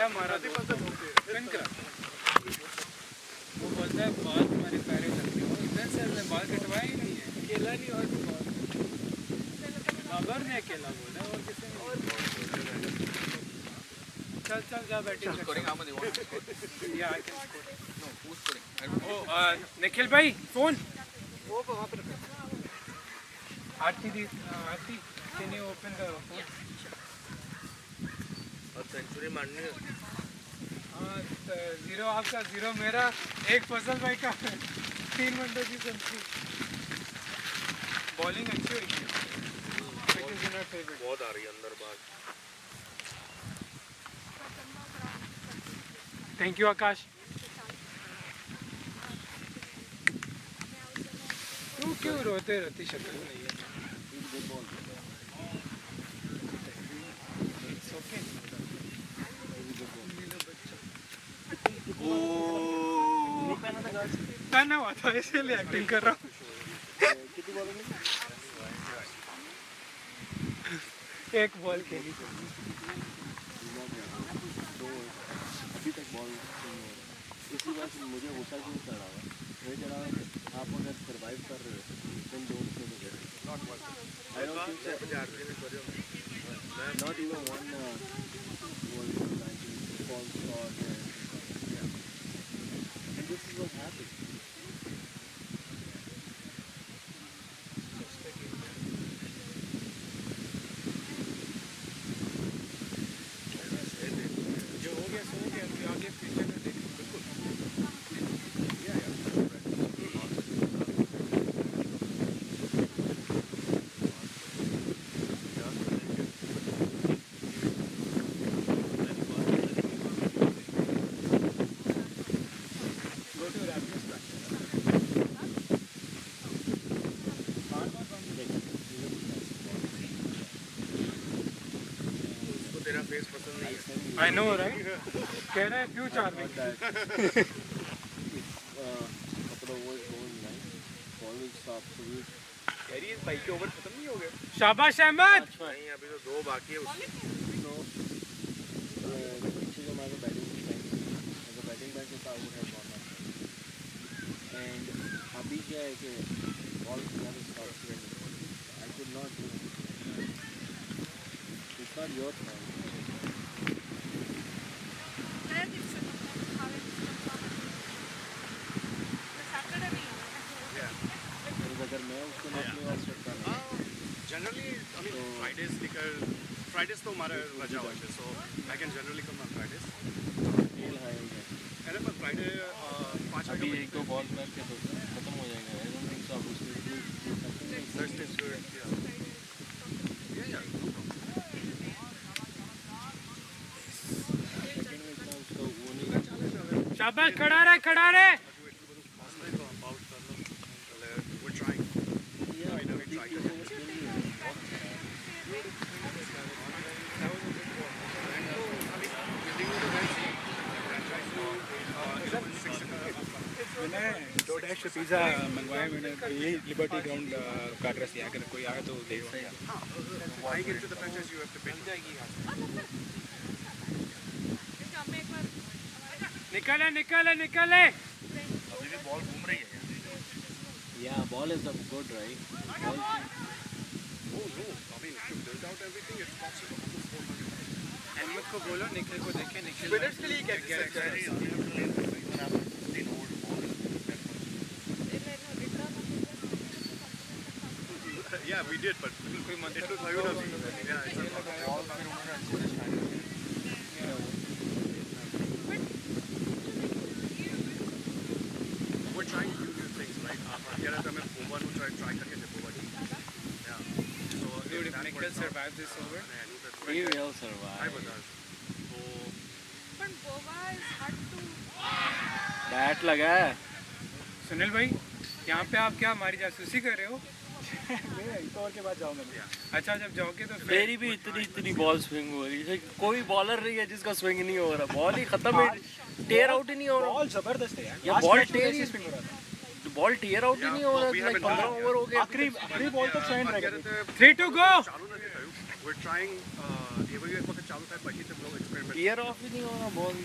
आया मारा स्पिन करा। वो बोलता है बाल तुम्हारे पैरे लगते हो, इधर से हमने बाल कटवाए ही नहीं है। अकेला नहीं और बाबर ने अकेला बोला और किसी ने। चल चल जा बैटिंग निखिल भाई phone Aarti the Aarti can you open the phone और सेंचुरी मारनी है। हाँ 0 आपका 0 मेरा 1 फजल भाई का 3 वनडे की सेंचुरी। बॉलिंग अच्छी हुई है, बहुत आ रही है अंदर बाहर। थैंक यू आकाश। तू क्यों रोते रहती शक्ल नहीं है? पहना हुआ था इसीलिए एक्टिंग कर रहा हूँ। एक बॉल खेली अभी तक बॉल इसी बात मुझे गुस्सा क्यों चढ़ा हुआ मुझे चढ़ा आप अगर सर्वाइव कर रहे हो then don't say the word. I don't think so. Not even one false shot and this is what happened. I know, right? कह रहे हैं क्यों चार्मिंग? भाई के ओवर खत्म नहीं हो गए? शाबाश अहमद। नहीं अभी तो 2 बाकी है उसमें। And अभी क्या है कि all never stops winning. I could not do it. It's not your fault. अगर मैं उसको अपने वाले सेट कर रहा हूँ जनरली आई मीन फ्राइडेज तो हमारा रजा हुआ है so I can generally come on Fridays खेल हाई हो गया अरे पर फ्राइडे 5 अभी 1-2 बॉल बैक के तो खत्म हो जाएगा आई डोंट थिंक सो आप उसको थर्सडे या शाबाश खड़ा रहे खड़ा रहे। मैंने पिज़्ज़ा मंगवाया मैंने ये लिबर्टी ग्राउंड का एड्रेस दिया अगर कोई आए तो देगा। निकले निकले निकले। अभी भी बॉल घूम रही है या ball is a good right ball Ahmed को बोलो निखिल को देखे निखिल स्पिनर्स के लिए क्या Yeah, we did, but it was Ayuda. Yeah, it's we're trying to do new things, right? Yeah, I'm over to try करके देखो but yeah. So Dude, if Nikhil survives this over, he will survive But Goa is hard to. Bat लगा है सुनील भाई यहाँ पे आप क्या हमारी जासूसी कर रहे हो? के बाद जाऊंगा। अच्छा जब जाओगे तो मेरी भी इतनी बॉल स्विंग हो रही है कोई बॉलर नहीं है जिसका स्विंग नहीं हो रहा बॉल ही खत्म है टेयर आउट ही नहीं हो रहा बॉल जबरदस्त है या बॉल टेयर ही स्विंग हो रहा था बॉल टेयर आउट ही नहीं हो रहा 15 ओवर हो गए आखिरी बॉल तक स्टैंड रह गया 3 to go। we're trying AVU एक वक्त चालू था बाकी सब लोग एक्सपेरिमेंट ईयर ऑफ ही नहीं हो रहा बॉल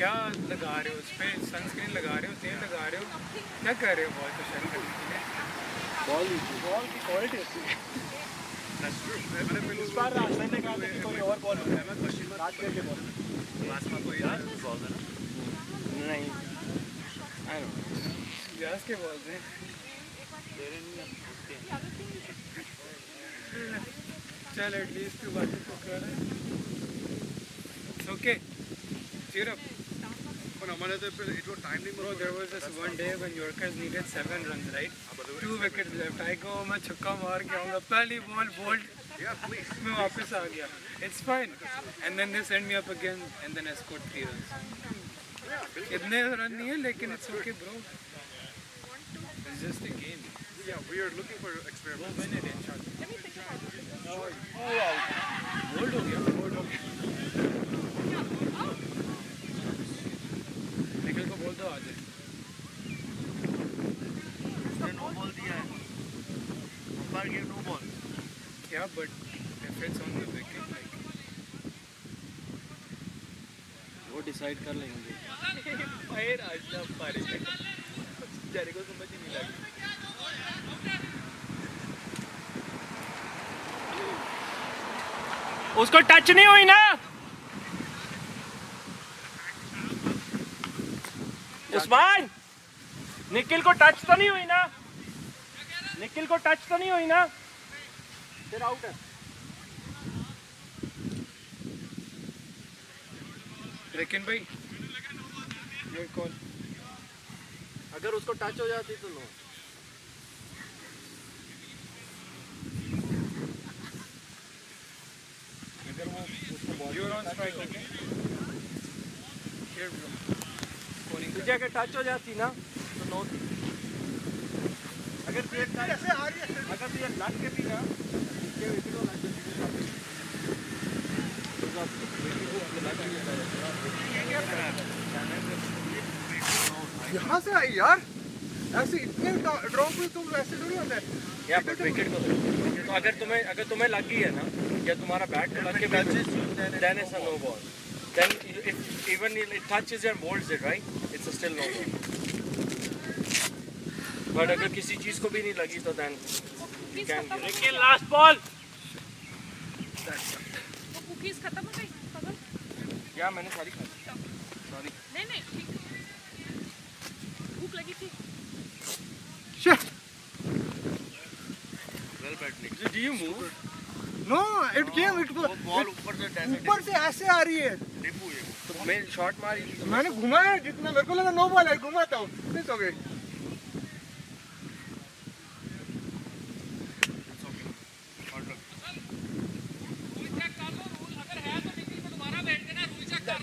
क्या लगा रहे हो उस पर? सनस्क्रीन लगा रहे हो, तेल लगा रहे हो, क्या कर रहे हो बॉल को शाइन करने के लिए? बॉल की क्वालिटी अच्छी है That's true. मैंने पहले इस बार रास्ते में कहा था कि कोई और बॉल मैं क्वेश्चन में रात के बॉल क्लास में कोई बॉल है ना नहीं आई नो ग्यास के बॉल थे। चल एटलीस्ट तू बाकी को कर। Okay cheer up. पर हमारे तो फिर इट वो टाइम नहीं Bro, there was this one day when Yorkers needed 7 runs, right? 2 wickets left. I go, मैं छक्का मार के आऊँगा, पहली बॉल बोल्ड, Yeah, please. मैं वापस आ गया. It's fine. And then they send me up again, and then I scored 3 runs. इतने रन नहीं है, लेकिन it's okay, bro. It's just a game. Yeah, we are looking for experiments. We'll win it, inshallah. Bowled हो गया, bold हो गया. निखिल को बोल दो आ जाए. उसने नो बॉल दिया है पर give no ball Yeah, but if it's on the wicket, like. वो डिसाइड कर लेंगे फायर आज ना पारे जाने को समझ ही नहीं लगी. उसको टच नहीं हुई ना उस्मान निखिल को टच तो नहीं हुई ना निखिल को टच तो नहीं हुई ना फिर आउट है लेकिन भाई ये कॉल अगर उसको टच हो जाती तो नो अगर वो उसको ball you on strike okay here bro scoring तुझे अगर टच हो जाती ना तो नो थी अगर तुझे ऐसे आ रही है अगर तुझे लग के भी ना ये विकेट लग यहाँ से आई यार ऐसे इतने ड्रॉप में तुम ऐसे थोड़ी होता है या बट विकेट को तो अगर तुम्हें लगी है ना या तुम्हारा बैट को लग के then it's a no ball then if even it touches and bowls it right it's still no ball but अगर किसी चीज को भी नहीं लगी तो देन यू कैन लेकिन लास्ट बॉल वो कुकीज खत्म हो गई पागल क्या मैंने सारी खा ली सॉरी नहीं नहीं ठीक भूख लगी थी well bat nick do you move no it came it ball ऊपर से ऊपर से ऐसे आ रही है डिपू ये तो मैं शॉट मारी थी तो मैंने घुमाया जितना मेरे को लगा नो बॉल है घुमाता हूँ मिस हो गई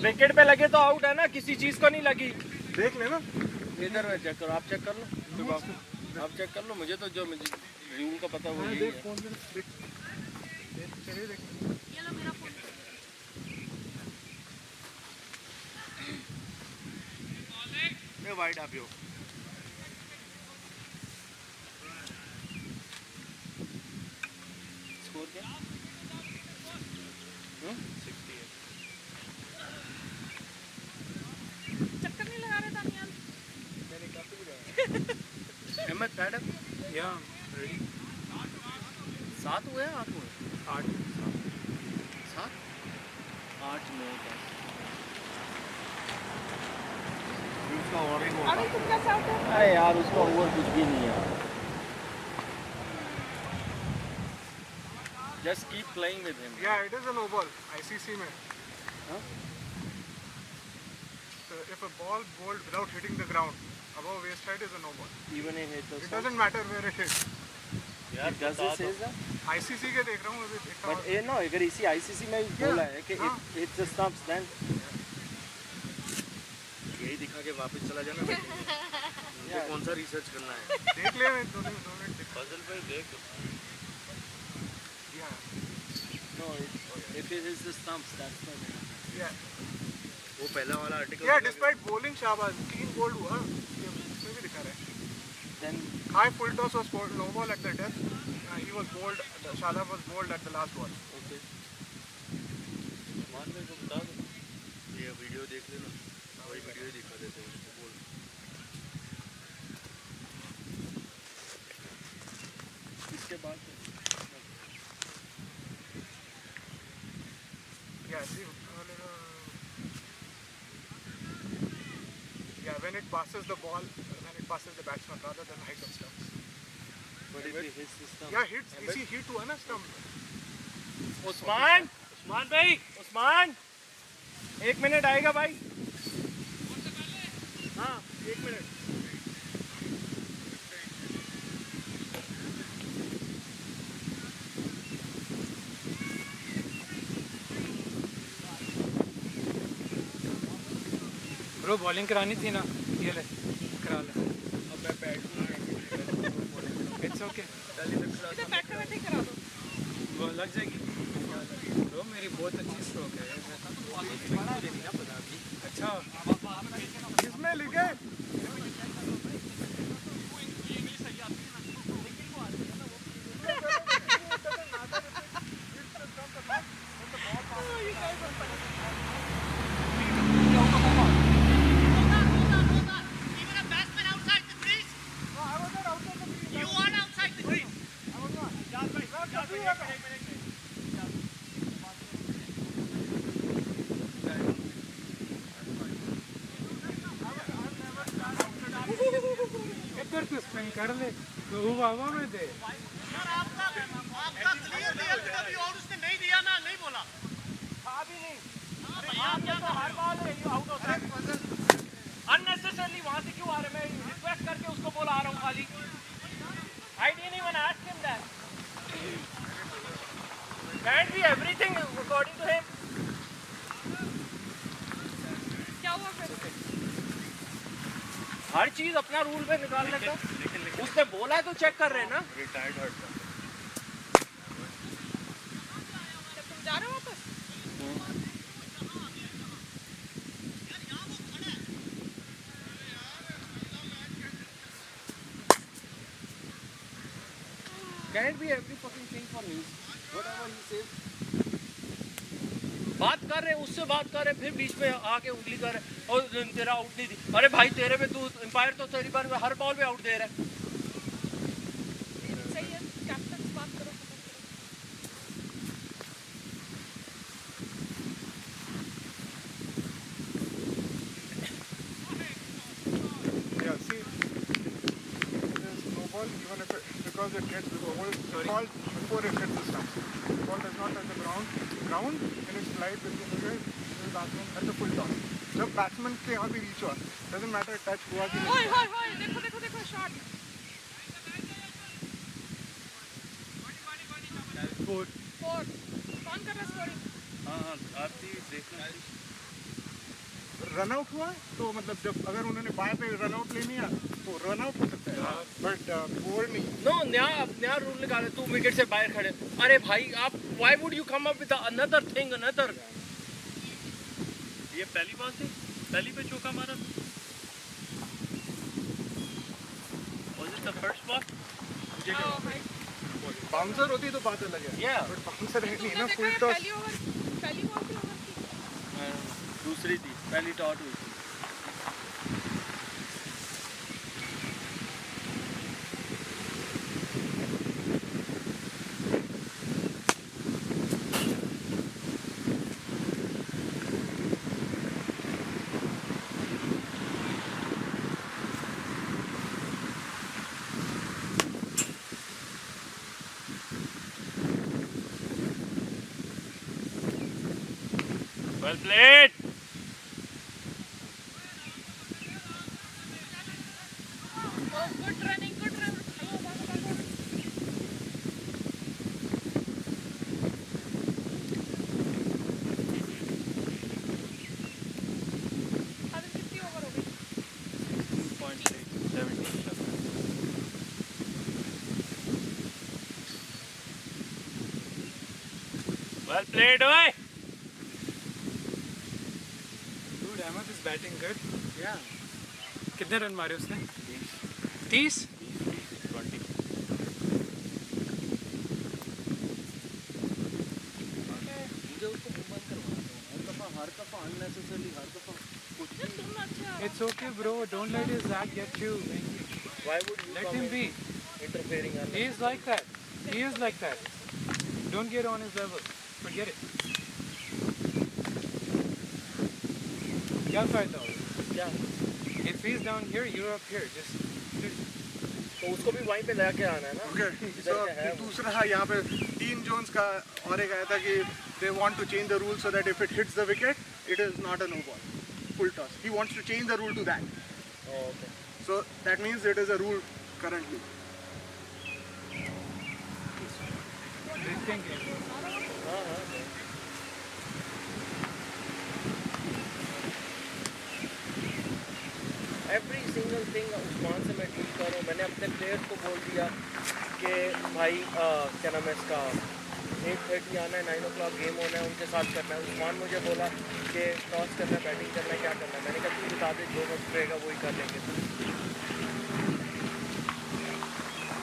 विकेट पे लगे तो आउट है ना किसी चीज को नहीं लगी देख लेना इधर चेक करो आप चेक कर लो आप चेक कर लो मुझे तो जो मुझे रूल का पता वो यही देख है फोन देख चलिए देख ये लो मेरा फोन ये वाइड आप यो स्कोर क्या 68 चक्कर नहीं लगा रहे दानियाल अहमद मैडम या 7 हुए 8 हुए 8 7 8 9 उसका और ही अभी तुम कैसे आउट हो अरे यार उसका ओवर कुछ भी नहीं है just keep playing with him Yeah, it is a no ball. ICC में. Huh? So if a ball bowled without hitting the ground above waist height is a no ball. Even in heat It doesn't matter where it is. यार does it says that ICC के देख रहा हूँ अभी देखा but ये no अगर इसी आईसीसी में भी बोला है कि हाँ. इट द स्टंप्स देन यही दिखा के वापस चला जाना मुझे कौन सा रिसर्च करना है देख ले दो मिनट देख. पजल पे देख Yeah. Know if it is the stumps that's the Yeah. वो पहला वाला आर्टिकल Yeah, despite bowling शाबाश 3 bowled हुआ ये इसमें भी दिखा रहा है. Then High full toss was bowled, no ball at the death. He was bowled Shadab was bowled at the last ball. Okay मान मेरे को बता दो ये वीडियो देख लेना वही वीडियो ही दिखा देते हैं उसको बोल इसके बाद Yeah, see, yeah, when it passes the ball, when it passes the batsman rather than hit the stumps. but if he hits the stump Yeah, hits. You see, hit हुआ ना stump. उस्मान भाई उस्मान 1 मिनट आएगा भाई हाँ, 1 minute. Bro bowling करानी थी ना ये ले करा ले अब मैं बैठूंगा इट्स ओके इधर बैठे बैठे करा दो वो लग जाएगी ब्रो मेरी बहुत अच्छी स्ट्रोक है अच्छा किसमें लिखे? Even a batsman outside the crease. You are outside the crease. इधर तो स्पिन कर ले तो हवा में दे सर आपका क्लियर दिया कभी और उसने नहीं दिया ना नहीं बोला अननेसेसरली वहां से क्यों आ रहे? मैं रिक्वेस्ट करके उसको बोला आ रहा हूँ खाली. I didn't even ask him that. Can't be everything according to him. क्या हुआ फिर हर चीज अपना रूल पे निकालने का. उसने बोला है तो चेक कर रहे हैं ना. रिटायर्ड हर्ट जब तुम जा रहे हो वापस Can't be every fucking thing for news. whatever he says बात कर रहे हैं उससे बात कर रहे हैं फिर बीच में आके उंगली कर रहे हैं और तेरा आउट नहीं दी. अरे भाई तेरे में तू एम्पायर तो तेरी बार में हर बॉल में आउट दे रहा है. सही है कैप्टन से बात करो Yeah, see, there's no ball even if because it gets the ball called before it hits the stump. The ball does not touch the ground and it slides between the batsman at the full toss. जब batsman के यहाँ भी reach हुआ, doesn't matter touch हुआ कि नहीं. होय होय होय देखो देखो देखो शॉट फोर कौन कर रहा है स्कोरिंग हाँ आरती देखना रन आउट हुआ तो मतलब जब अगर उन्होंने बाय पे रन आउट लेनी है तो रन आउट हो सकता है बट बोल नहीं. नो नया रूल निकाले. तू विकेट से बाहर खड़े. अरे भाई आप why would you come up with another thing another. ये पहली बात थी पहली पे चौका मारा was it the first ball भाई बाउंसर होती तो बात अलग है. Yeah. बट बाउंसर है नहीं तुमने ना देखा फुल है टॉस. पहली बॉल पे ओवर की दूसरी थी पहली डॉट हुई थी Well played. Good running good run भागो भागो भागो अभी कितनी ओवर हो गई 2.8 Well played, oi. Dude, Ahmed is batting good. Yeah. कितने रन मारे उसने 30. दफ़ा अननेसेसरली हर दफ़ा कुछ भी तुम अच्छा It's okay, bro. Don't let his act get you. Why would you Let come him in be. interfering? He is like that. He is like that. Don't get on his level. Forget it. क्या फायदा हो? क्या? If he's down here, you're up here. Just तो उसको भी वहीं पे लेके आना है ना. Okay, इधर so क्या है वो? दूसरा यहाँ पे डीन जोन्स का और एक आया था कि they want to change the rule so that if it hits the wicket, it is not a no ball, full toss. He wants to change the rule to that. Oh, okay. So that means it is a rule currently. rethinking. हाँ हाँ. Every single thing Usman से मैं deal कर रहा हूँ. मैंने अपने players को बोल दिया कि भाई क्या नाम है इसका 8:30 आना है, 9 o'clock गेम होना है, उनके साथ करना है. उस्मान मुझे बोला कि टॉस करना है, बैटिंग करना है, क्या करना है. मैंने कहा तू बता दे, जो वक्त रहेगा वही कर लेंगे.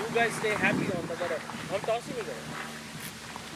You guys stay happy on the border. हम टॉस ही नहीं करें.